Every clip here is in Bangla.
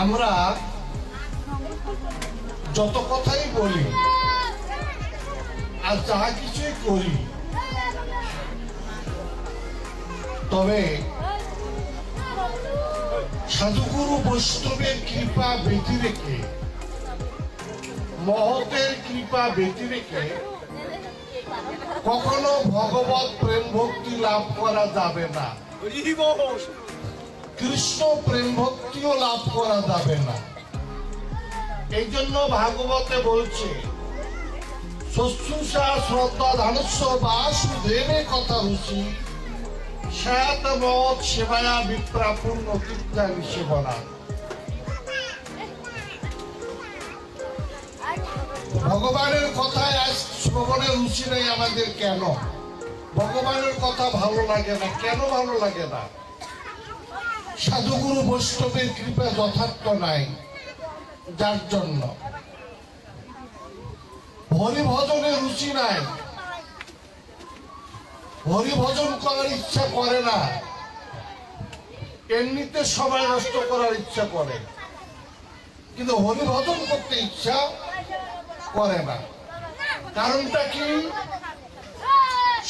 আমরা যত কথাই বলি আর যা কিছুই করি, তবে সাধুগুরু বৈষ্ণবের কৃপা ব্যতি রেখে, মহতের কৃপা ব্যতি রেখে কখনো ভগবত প্রেম ভক্তি লাভ করা যাবে না। কৃষ্ণ প্রেম ভক্তিও লাভ করা যাবে না। এই জন্য ভাগবতে বলছে, শুশ্রূষা শ্রদ্ধা ধানস্য বাসুদেবে কথা রুচি শ্যাত মত সেবায়া বিপ্রা পূর্ণ কীর্তানি সেবনা। ভগবানের কথায় আজ শ্রবণের রুচি নেই আমাদের। কেন? ভগবানের কথা ভালো লাগে না। কেন ভালো লাগে না? সাধুগুরু বৈষ্ণবের কৃপা যথার্থ নাই, যার জন্য হরিভজনের রুচি নাই, হরিভজন করার ইচ্ছা করে না, এমনিতে সময় নষ্ট করার ইচ্ছা করে, কিন্তু হরিভজন করতে ইচ্ছা করে না। কারণটা কি?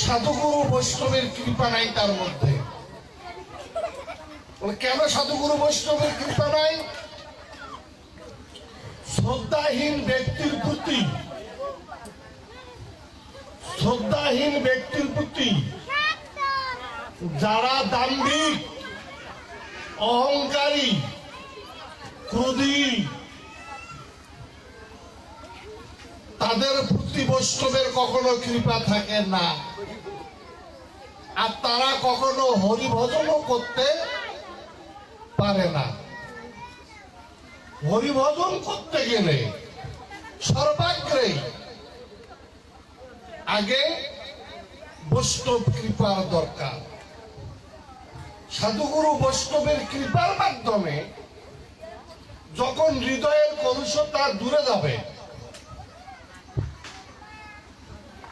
সাধুগুরু বৈষ্ণবের কৃপা নাই তার মধ্যে। কেন সাধুগুরু বৈষ্ণবের কৃপা নাই? শ্রদ্ধাহীন ব্যক্তির প্রতি, শ্রদ্ধাহীন ব্যক্তির প্রতি যারা দাম্ভিক, অহংকারী, ক্রোধী, তাদের প্রতি বৈষ্ণবের কখনো কৃপা থাকে না। আর তারা কখনো হরিভজনও করতে পারে না। হরিভজন করতে গেলে সর্বাগ্রে আগে বৈষ্ণব কৃপার দরকার। সাধুগুরু বৈষ্ণবের কৃপার মাধ্যমে যখন হৃদয়ের কলুষতা দূরে যাবে,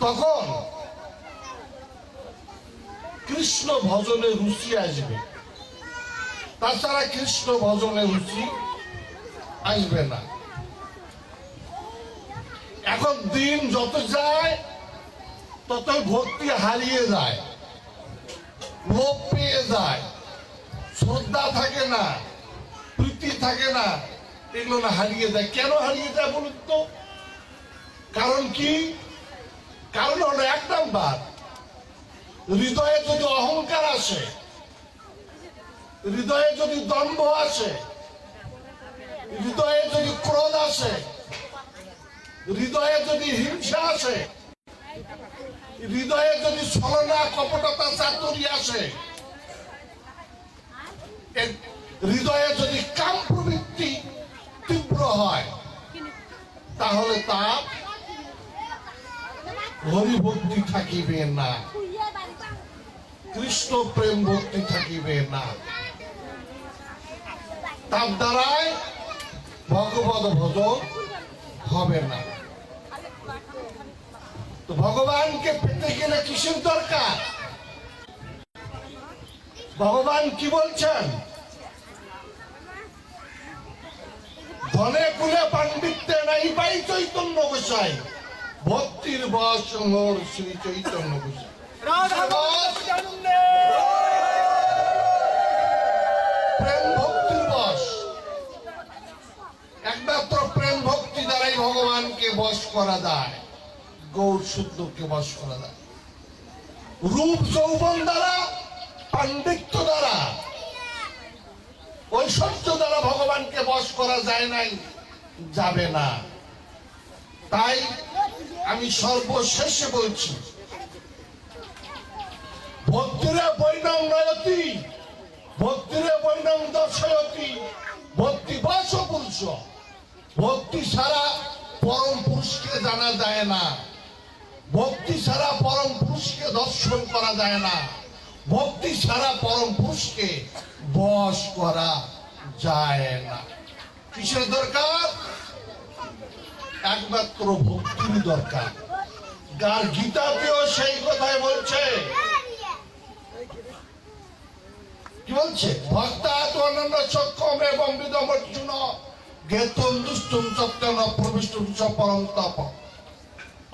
তখন কৃষ্ণ ভজনে রুচি আসবে। তাছাড়া কৃষ্ণ ভজনে রুচি আসবে না। এখন দিন যত যায় ততই ভক্তি হারিয়ে যায়, লোভ পেয়ে যায়, শ্রদ্ধা থাকে না, প্রীতি থাকে না, এগুলো না হারিয়ে যায়। কেন হারিয়ে যায় বলুন তো? কারণ কি? কারণ হলো এক নাম্বার, হৃদয়ে যদি অহংকার আসে, হৃদয়ে যদি দম্ভ আসে, হৃদয়ে যদি ক্রোধ আসে, হৃদয়ে যদি হিংসা আসে, হৃদয়ে যদি ছলনা, কপটতা, চাতুরি আসে, হৃদয়ে যদি কাম প্রবৃত্তি তীব্র হয়, তাহলে তার হরিভক্তি থাকিবে না, কৃষ্ণ প্রেম ভক্তি থাকিবে না। তার দ্বারাই ভগবত ভজন হবে না। তো ভগবানকে পেতে গেলে কিসের দরকার? ভগবান কি বলছেন? ধনে কুলে পাণ্ডিত্যে নাই পাই চৈতন্য গোসাই, ভক্তির বশ মোর শ্রী চৈতন্য গোসাই। প্রেম ভক্তির বশ, একমাত্র প্রেম ভক্তি দ্বারাই ভগবানকে বশ করা যায়, গৌর শুদ্ধকে বশ করা যায়। রূপ যৌবন দ্বারা, পাণ্ডিত্য দ্বারা, ঐশ্বর্য দ্বারা ভগবানকে বশ করা যায় নাই, যাবে না। তাই আমি সর্বশেষে বলছি, ভক্তিরে বৈনম নয়তি, ভক্তিরে বৈনম দর্শয়তি, ভক্তি বশ পুরুষ। ভক্তি ছাড়া পরম পুরুষকে জানা যায় না, ভক্তি ছাড়া পরম পুরুষকে দর্শন করা যায় না, ভক্তি ছাড়া পরম পুরুষকে বশ করা যায় না। কিসের দরকার? একমাত্র ভক্তির দরকার। গীতাতেও সেই কথাই বলছে। কি বলছে ভক্তাৎ অনন্য সক্ষম এবং বিদমর্জুন জ্ঞাতুম দুষ্টুম সত্যম প্রবিষ্টুম চ পরম তপ।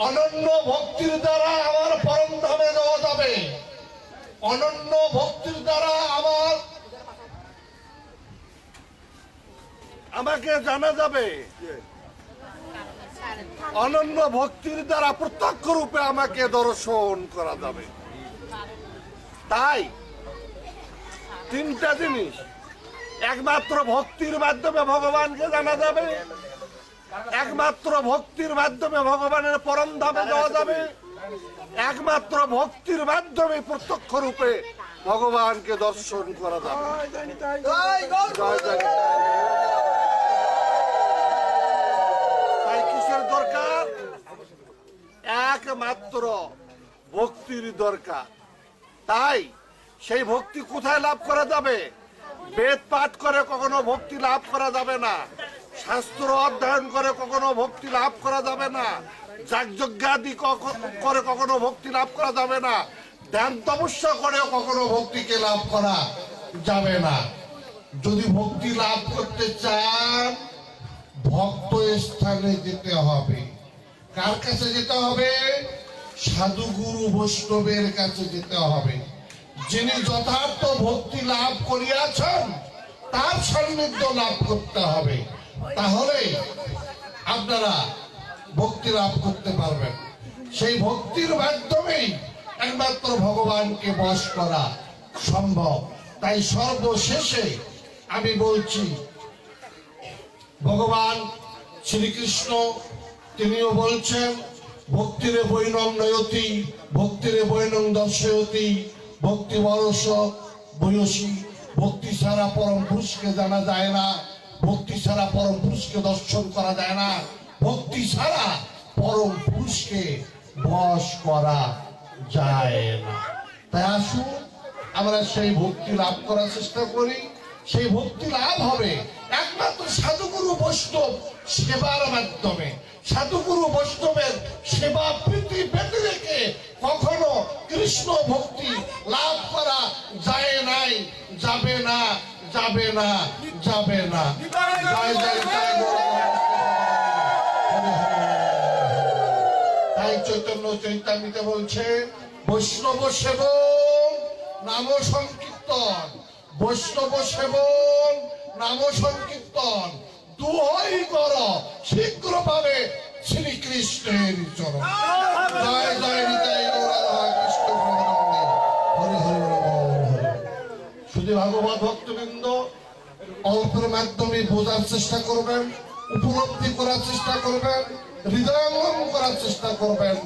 অনন্য ভক্তির দ্বারা আমার পরম ধামে যাওয়া যাবে, অনন্য ভক্তির দ্বারা আমাকে জানা যাবে, অনন্য ভক্তির দ্বারা প্রত্যক্ষ রূপে আমাকে দর্শন করা যাবে। তাই তিনটা জিনিস, একমাত্র ভক্তির মাধ্যমে ভগবানকে জানা যাবে, একমাত্র ভক্তির মাধ্যমে ভগবানের পরম ধামে যাওয়া যাবে, একমাত্র ভক্তির মাধ্যমে প্রত্যক্ষ রূপে ভগবানকে দর্শন করা যাবে। তাই কিসের দরকার? একমাত্র ভক্তির দরকার। তাই সেই ভক্তি কোথায় লাভ করা যাবে? বেদ পাঠ করে কখনো ভক্তি লাভ করা যাবে না, শাস্ত্র অধ্যয়ন করে কখনো ভক্তি লাভ করা যাবে না, যাগযজ্ঞাদি করে কখনো ভক্তি লাভ করা যাবে না, ধ্যান তপস্যা করে কখনো ভক্তিকে লাভ করা যাবে না। যদি ভক্তি লাভ করতে চান ভক্ত স্থানে যেতে হবে। কার কাছে যেতে হবে? সাধু গুরু বৈষ্ণবের কাছে যেতে হবে। যিনি যথার্থ ভক্তি লাভ করিয়াছেন তার সান্নিধ্য লাভ করতে হবে, তাহলে আপনারা ভক্তি লাভ করতে পারবেন। সেই ভক্তির মাধ্যমেই একমাত্র ভগবানকে বশ করা সম্ভব। তাই সর্বশেষে আমি বলছি, ভগবান শ্রীকৃষ্ণ তিনিও বলছেন ভক্তিরে বৈনম নয়তি ভক্তিরে বৈনম দর্শয়তি ভক্তি বরস বয়সী। ভক্তি ছাড়া পরম পুরুষকে জানা যায় না, ভক্তি ছাড়া পরম পুরুষকে দর্শন করা যায় না, ভক্তি ছাড়া পরম পুরুষকে বশ করা যায় না। তাই আসুন আমরা সেই ভক্তি লাভ করার চেষ্টা করি। সেই ভক্তি লাভ হবে একমাত্র সাধুগুরু বৈষ্ণব সেবার মাধ্যমে। সাধুগুরু বৈষ্ণবের সেবা প্রীতি পেতে রেখে কখনো কৃষ্ণ ভক্তি লাভ করা যায় নাই, যাবে না, যাবে না, যাবে না। জয় জয় জয় তাই চৈতন্য চৈতামৃতে বলছে বৈষ্ণব সেবন নাম সংকীর্তন, বৈষ্ণব সেবন নাম সংকীর্তন দুই কর শীঘ্র পাবে শ্রীকৃষ্ণের চরণ। জয় জয় নিতাই কৃষ্ণ হরে হরে হরে। শুধু ভাগবত ভক্তবৃন্দ অল্পের মাধ্যমে বোঝার চেষ্টা করবেন, উপলব্ধি করার চেষ্টা করবেন, হৃদয়ঙ্গম করার চেষ্টা করবেন,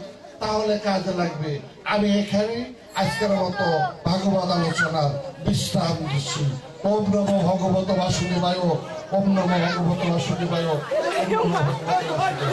তাহলে কাজে লাগবে। আমি এখানে আজকের মতো ভাগবত আলোচনার বিশ্রাম দিচ্ছি। ওম নমো ভগবত বাসুদেবায়, ওম নমো ভগবত বাসুদেবায়, ওম নমো ভগবত বাসুদেবায়।